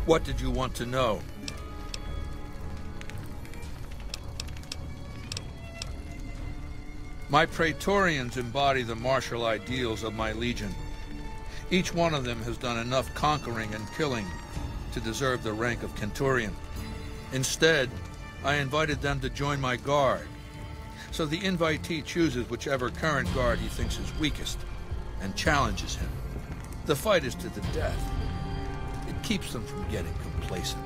What did you want to know? My Praetorians embody the martial ideals of my legion. Each one of them has done enough conquering and killing to deserve the rank of Centurion. Instead, I invited them to join my guard. So the invitee chooses whichever current guard he thinks is weakest and challenges him. The fight is to the death. It keeps them from getting complacent.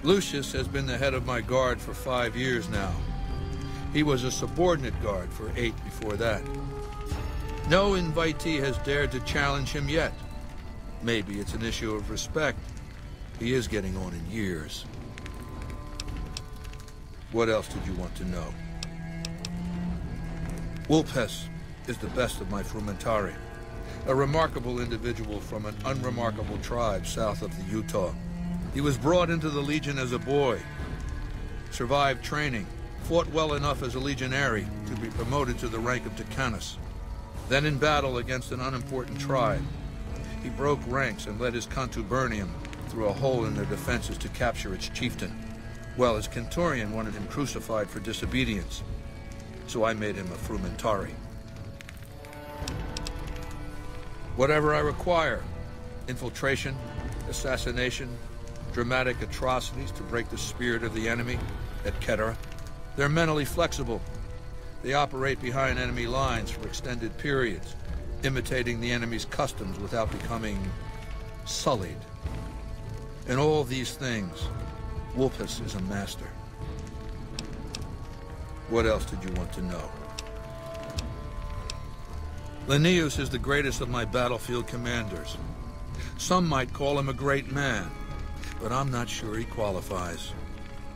Lucius has been the head of my guard for 5 years now. He was a subordinate guard for 8 before that. No invitee has dared to challenge him yet. Maybe it's an issue of respect. He is getting on in years. What else did you want to know? Vulpes is the best of my frumentari, a remarkable individual from an unremarkable tribe south of the Utah. He was brought into the Legion as a boy, survived training, fought well enough as a legionary to be promoted to the rank of Decanus. Then in battle against an unimportant tribe, he broke ranks and led his contubernium through a hole in their defenses to capture its chieftain. Well, his Centurion wanted him crucified for disobedience, so I made him a frumentari. Whatever I require, infiltration, assassination, dramatic atrocities to break the spirit of the enemy, etc. They're mentally flexible. They operate behind enemy lines for extended periods, imitating the enemy's customs without becoming sullied. In all these things, Vulpes is a master. What else did you want to know? Linnaeus is the greatest of my battlefield commanders. Some might call him a great man, but I'm not sure he qualifies.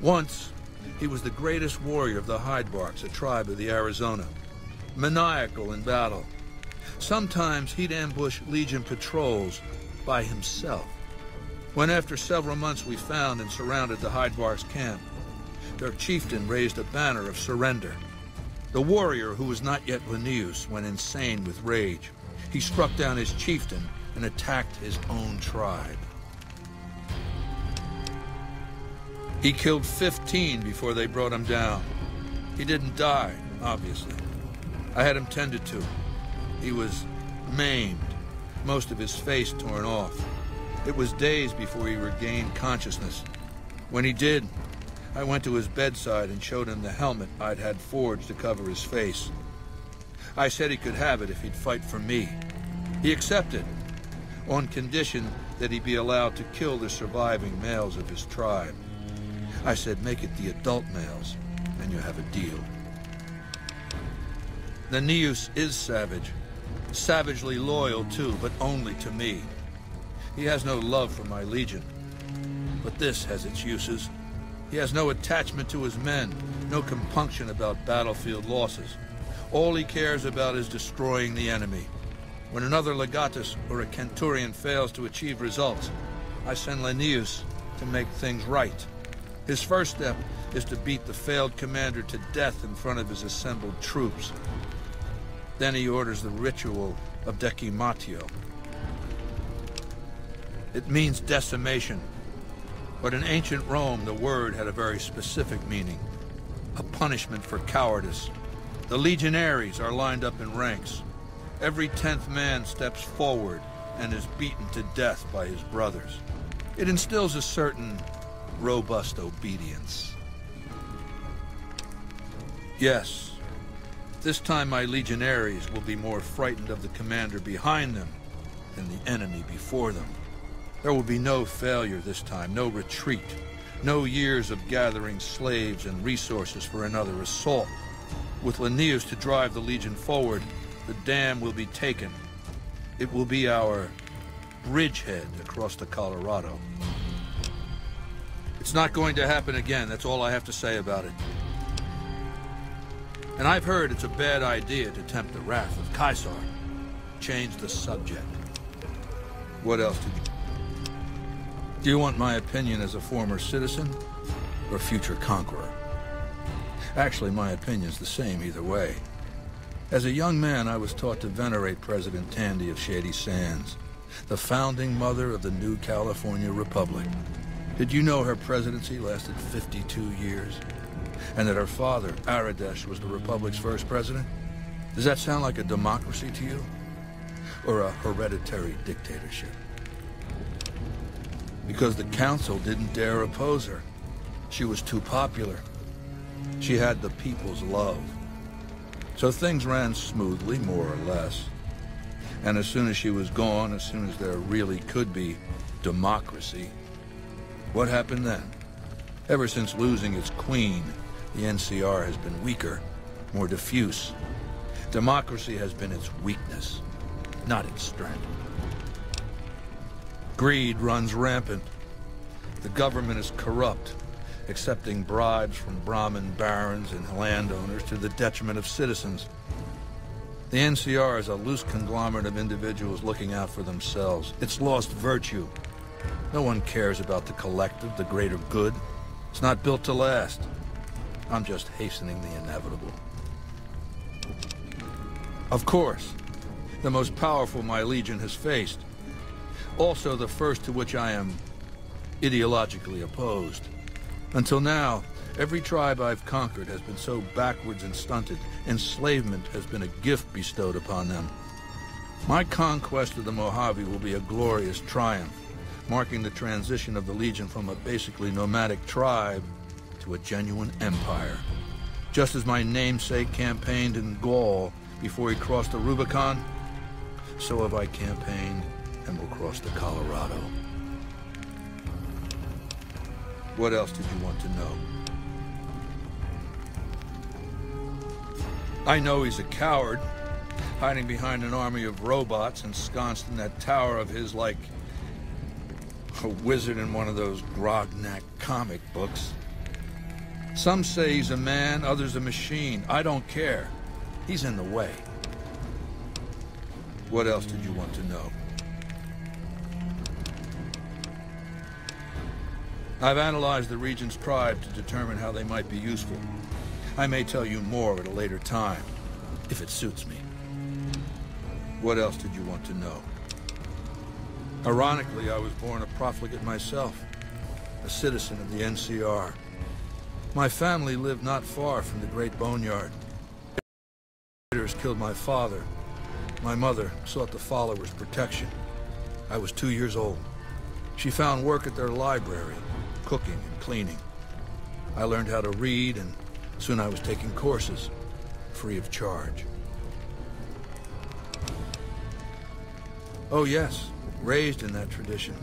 Once, he was the greatest warrior of the Hydebarks, a tribe of the Arizona. Maniacal in battle. Sometimes he'd ambush Legion patrols by himself. When after several months we found and surrounded the Hydebarks camp, their chieftain raised a banner of surrender. The warrior, who was not yet Linnaeus, went insane with rage. He struck down his chieftain and attacked his own tribe. He killed 15 before they brought him down. He didn't die, obviously. I had him tended to. He was maimed, most of his face torn off. It was days before he regained consciousness. When he did, I went to his bedside and showed him the helmet I'd had forged to cover his face. I said he could have it if he'd fight for me. He accepted, on condition that he be allowed to kill the surviving males of his tribe. I said, make it the adult males, and you have a deal. Linnaeus is savage. Savagely loyal, too, but only to me. He has no love for my legion. But this has its uses. He has no attachment to his men, no compunction about battlefield losses. All he cares about is destroying the enemy. When another legatus or a centurion fails to achieve results, I send Linnaeus to make things right. His first step is to beat the failed commander to death in front of his assembled troops. Then he orders the ritual of decimatio. It means decimation, but in ancient Rome the word had a very specific meaning, a punishment for cowardice. The legionaries are lined up in ranks. Every 10th man steps forward and is beaten to death by his brothers. It instills a certain robust obedience. Yes, this time my legionaries will be more frightened of the commander behind them than the enemy before them. There will be no failure this time, no retreat, no years of gathering slaves and resources for another assault. With Linnaeus to drive the legion forward, the dam will be taken. It will be our bridgehead across the Colorado. It's not going to happen again, that's all I have to say about it. And I've heard it's a bad idea to tempt the wrath of Caesar. Change the subject. What else did you... Do you want my opinion as a former citizen or future conqueror? Actually, my opinion's the same either way. As a young man, I was taught to venerate President Tandy of Shady Sands. the founding mother of the new California Republic. Did you know her presidency lasted 52 years? And that her father, Aradesh, was the Republic's first president? Does that sound like a democracy to you? Or a hereditary dictatorship? Because the council didn't dare oppose her. She was too popular. She had the people's love. So things ran smoothly, more or less. And as soon as she was gone, as soon as there really could be democracy, what happened then? Ever since losing its queen, the NCR has been weaker, more diffuse. Democracy has been its weakness, not its strength. Greed runs rampant. The government is corrupt, accepting bribes from Brahmin barons and landowners to the detriment of citizens. The NCR is a loose conglomerate of individuals looking out for themselves. It's lost virtue. No one cares about the collective, the greater good. It's not built to last. I'm just hastening the inevitable. Of course, the most powerful my legion has faced. Also the first to which I am ideologically opposed. Until now, every tribe I've conquered has been so backwards and stunted, enslavement has been a gift bestowed upon them. My conquest of the Mojave will be a glorious triumph, marking the transition of the Legion from a basically nomadic tribe to a genuine empire. Just as my namesake campaigned in Gaul before he crossed the Rubicon, so have I campaigned and will cross the Colorado. What else did you want to know? I know he's a coward, hiding behind an army of robots ensconced in that tower of his like a wizard in one of those Grognak comic books. Some say he's a man, others a machine. I don't care. He's in the way. What else did you want to know? I've analyzed the region's tribe to determine how they might be useful. I may tell you more at a later time, if it suits me. What else did you want to know? Ironically, I was born a profligate myself, a citizen of the NCR. My family lived not far from the Great Boneyard. Raiders killed my father. My mother sought the followers' protection. I was 2 years old. She found work at their library, cooking and cleaning. I learned how to read, and soon I was taking courses, free of charge. Oh yes, raised in that tradition.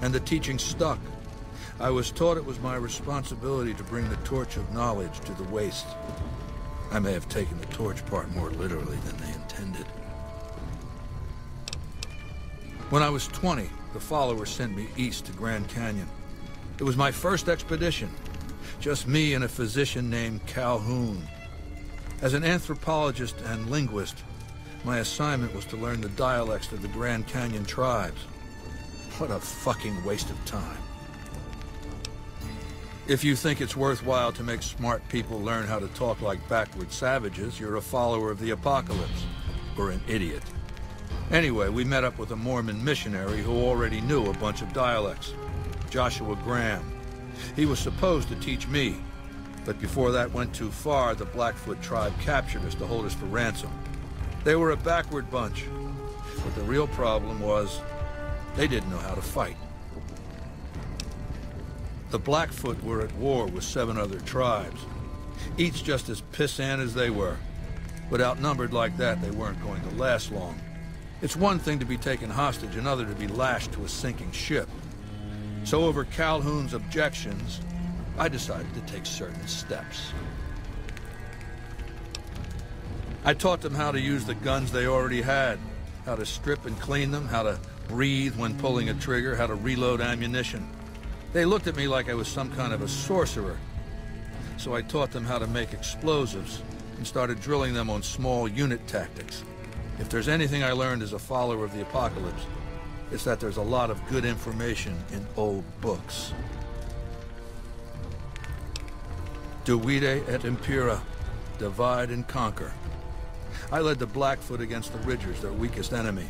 And the teaching stuck. I was taught it was my responsibility to bring the torch of knowledge to the waste. I may have taken the torch part more literally than they intended. When I was 20, the followers sent me east to Grand Canyon. It was my first expedition. Just me and a physician named Calhoun. As an anthropologist and linguist, my assignment was to learn the dialects of the Grand Canyon tribes. What a fucking waste of time. If you think it's worthwhile to make smart people learn how to talk like backward savages, you're a follower of the apocalypse, or an idiot. Anyway, we met up with a Mormon missionary who already knew a bunch of dialects, Joshua Graham. He was supposed to teach me, but before that went too far, the Blackfoot tribe captured us to hold us for ransom. They were a backward bunch, but the real problem was they didn't know how to fight. The Blackfoot were at war with 7 other tribes, each just as pissant as they were. But outnumbered like that, they weren't going to last long. It's one thing to be taken hostage, another to be lashed to a sinking ship. So over Calhoun's objections, I decided to take certain steps. I taught them how to use the guns they already had, how to strip and clean them, how to breathe when pulling a trigger, how to reload ammunition. They looked at me like I was some kind of a sorcerer. So I taught them how to make explosives and started drilling them on small unit tactics. If there's anything I learned as a follower of the apocalypse, it's that there's a lot of good information in old books. Divide et impera, divide and conquer. I led the Blackfoot against the Ridgers, their weakest enemy.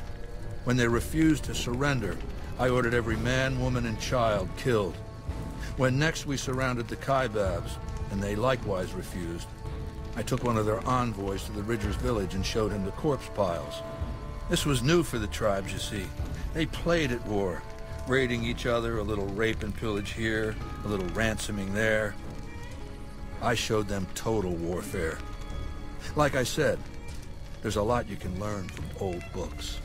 When they refused to surrender, I ordered every man, woman, and child killed. When next we surrounded the Kaibabs, and they likewise refused, I took one of their envoys to the Ridgers' village and showed him the corpse piles. This was new for the tribes, you see. They played at war, raiding each other, a little rape and pillage here, a little ransoming there. I showed them total warfare. Like I said, there's a lot you can learn from old books.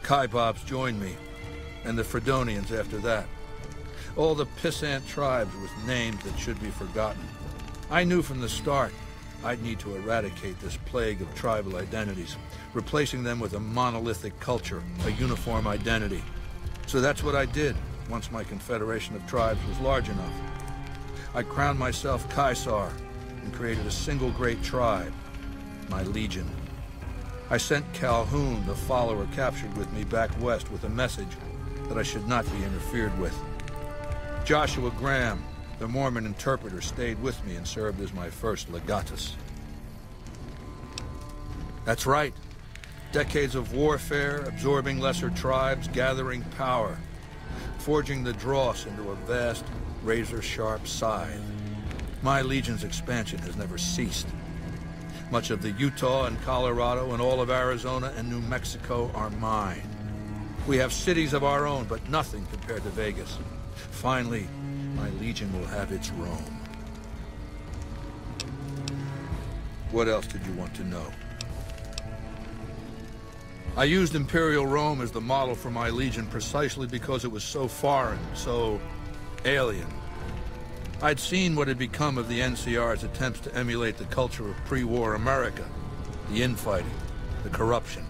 Kaibabs joined me, and the Fredonians after that. All the pissant tribes with names that should be forgotten. I knew from the start I'd need to eradicate this plague of tribal identities, replacing them with a monolithic culture, a uniform identity. So that's what I did once my confederation of tribes was large enough. I crowned myself Caesar and created a single great tribe, my legion. I sent Calhoun, the follower captured with me, back west with a message that I should not be interfered with. Joshua Graham, the Mormon interpreter, stayed with me and served as my first legatus. That's right. Decades of warfare, absorbing lesser tribes, gathering power, forging the dross into a vast, razor-sharp scythe. My legion's expansion has never ceased. Much of the Utah and Colorado and all of Arizona and New Mexico are mine. We have cities of our own, but nothing compared to Vegas. Finally, my legion will have its Rome. What else did you want to know? I used Imperial Rome as the model for my legion precisely because it was so foreign, so alien. I'd seen what had become of the NCR's attempts to emulate the culture of pre-war America, the infighting, the corruption.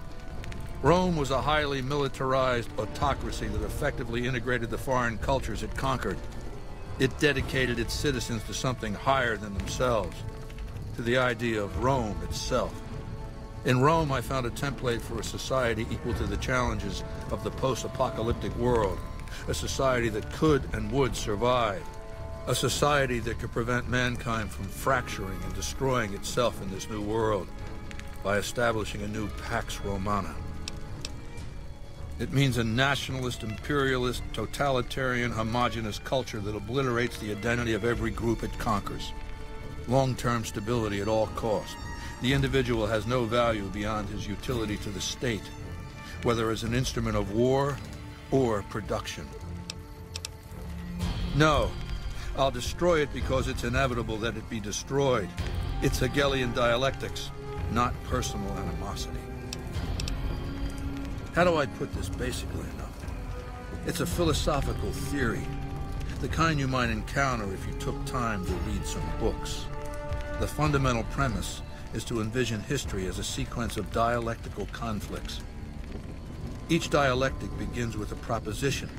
Rome was a highly militarized autocracy that effectively integrated the foreign cultures it conquered. It dedicated its citizens to something higher than themselves, to the idea of Rome itself. In Rome, I found a template for a society equal to the challenges of the post-apocalyptic world, a society that could and would survive, a society that could prevent mankind from fracturing and destroying itself in this new world by establishing a new Pax Romana. It means a nationalist, imperialist, totalitarian, homogenous culture that obliterates the identity of every group it conquers. Long-term stability at all costs. The individual has no value beyond his utility to the state, whether as an instrument of war or production. No, I'll destroy it because it's inevitable that it be destroyed. It's Hegelian dialectics, not personal animosity. How do I put this basically enough? It's a philosophical theory, the kind you might encounter if you took time to read some books. The fundamental premise is to envision history as a sequence of dialectical conflicts. Each dialectic begins with a proposition,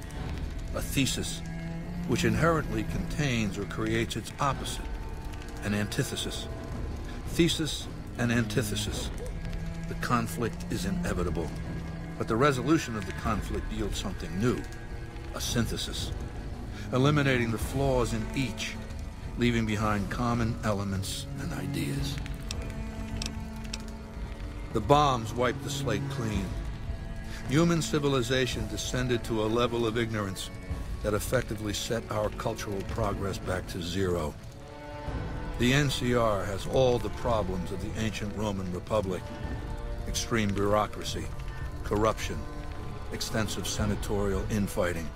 a thesis, which inherently contains or creates its opposite, an antithesis. Thesis and antithesis. The conflict is inevitable, but the resolution of the conflict yields something new, a synthesis, eliminating the flaws in each, leaving behind common elements and ideas. The bombs wiped the slate clean. Human civilization descended to a level of ignorance that effectively set our cultural progress back to zero. The NCR has all the problems of the ancient Roman Republic: extreme bureaucracy, corruption, extensive senatorial infighting.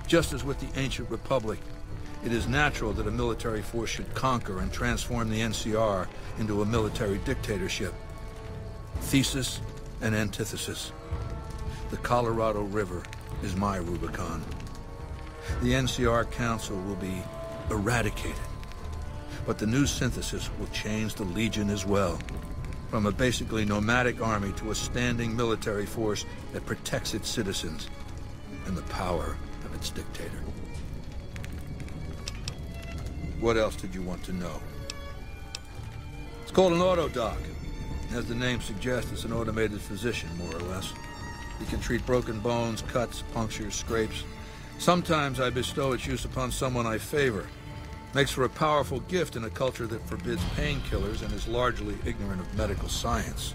Just as with the ancient Republic, it is natural that a military force should conquer and transform the NCR into a military dictatorship. Thesis and antithesis. The Colorado River is my Rubicon. The NCR Council will be eradicated, but the new synthesis will change the Legion as well, from a basically nomadic army to a standing military force that protects its citizens and the power of its dictator. What else did you want to know? It's called an autodoc. As the name suggests, it's an automated physician, more or less. It can treat broken bones, cuts, punctures, scrapes. Sometimes I bestow its use upon someone I favor. Makes for a powerful gift in a culture that forbids painkillers and is largely ignorant of medical science.